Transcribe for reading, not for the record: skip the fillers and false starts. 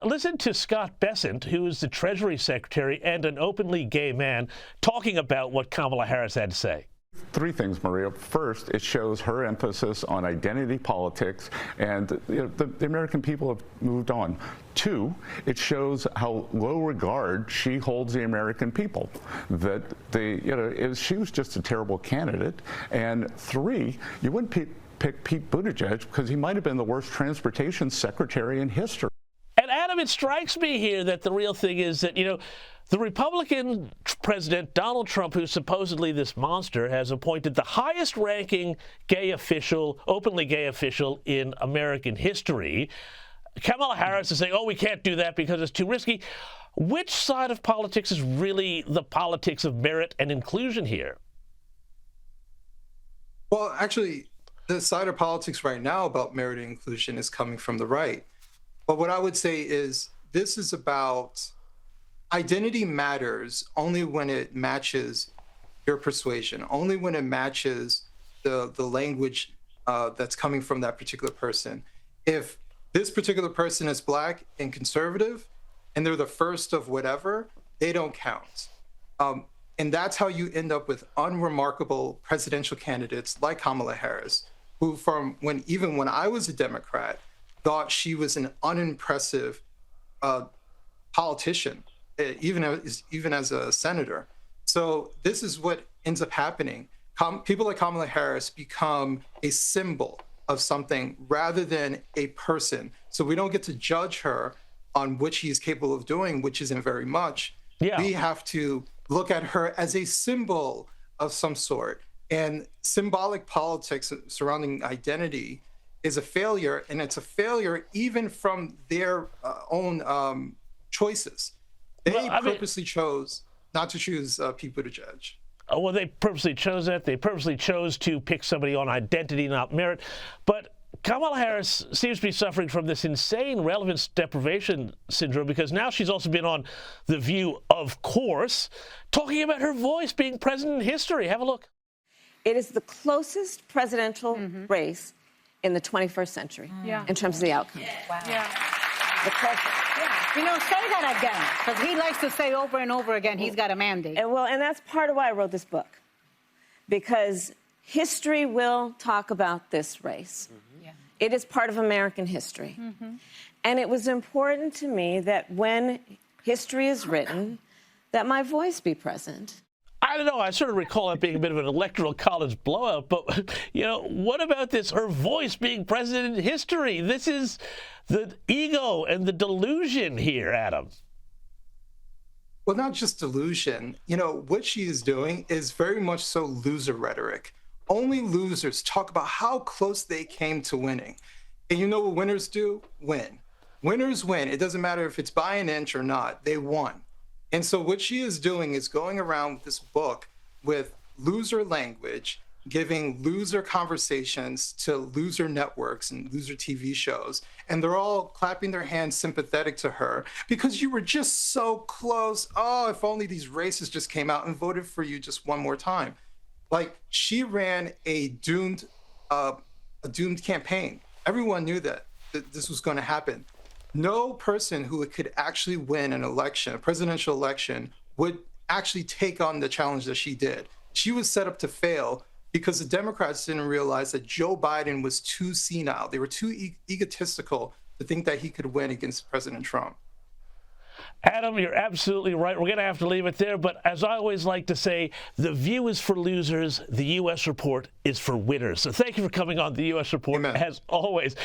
Listen to Scott Bessent, who is the Treasury Secretary and an openly gay man, talking about what Kamala Harris had to say. Three things, Maria. First, it shows her emphasis on identity politics, and the American people have moved on. Two, it shows how low regard she holds the American people. That she was just a terrible candidate. And three, you wouldn't pick Pete Buttigieg because he might have been the worst transportation secretary in history. And Adam, it strikes me here that the real thing is that, the Republican president, Donald Trump, who's supposedly this monster, has appointed the highest-ranking gay official, openly gay official in American history. Kamala Harris is saying, oh, we can't do that because it's too risky. Which side of politics is really the politics of merit and inclusion here? Well, actually, the side of politics right now about merit and inclusion is coming from the right. But what I would say is this is about identity matters only when it matches your persuasion, only when it matches the language that's coming from that particular person. If this particular person is Black and conservative and they're the first of whatever, they don't count. And that's how you end up with unremarkable presidential candidates like Kamala Harris, who even when I was a Democrat, thought she was an unimpressive politician, even as a senator. So this is what ends up happening. People like Kamala Harris become a symbol of something rather than a person. So we don't get to judge her on what she is capable of doing, which isn't very much. Yeah. We have to look at her as a symbol of some sort. And symbolic politics surrounding identity is a failure, and it's a failure even from their own choices. They purposely chose not to choose Pete Buttigieg. Oh, well, they purposely chose that. They purposely chose to pick somebody on identity, not merit. But Kamala Harris seems to be suffering from this insane relevance deprivation syndrome because now she's also been on The View, of course, talking about her voice being president in history. Have a look. It is the closest presidential race in the 21st century in terms of the outcome. Wow. Yeah. The closest. Yeah. Say that again, because he likes to say over and over again he's got a mandate. And that's part of why I wrote this book, because history will talk about this race. Yeah. It is part of American history. And it was important to me that when history is written, that my voice be present. I don't know. I sort of recall it being a bit of an electoral college blowout. But, what about this, her voice being president in history? This is the ego and the delusion here, Adam. Well, not just delusion. What she is doing is very much so loser rhetoric. Only losers talk about how close they came to winning. And you know what winners do? Win. Winners win. It doesn't matter if it's by an inch or not. They won. And so what she is doing is going around with this book with loser language, giving loser conversations to loser networks and loser TV shows. And they're all clapping their hands sympathetic to her because you were just so close. Oh, if only these racists just came out and voted for you just one more time. Like, she ran a doomed campaign. Everyone knew that this was going to happen. No person who could actually win an election, a presidential election, would actually take on the challenge that she did. She was set up to fail because the Democrats didn't realize that Joe Biden was too senile. They were too egotistical to think that he could win against President Trump. Adam, you're absolutely right. We're going to have to leave it there. But as I always like to say, The View is for losers. The U.S. Report is for winners. So thank you for coming on The U.S. Report, as always.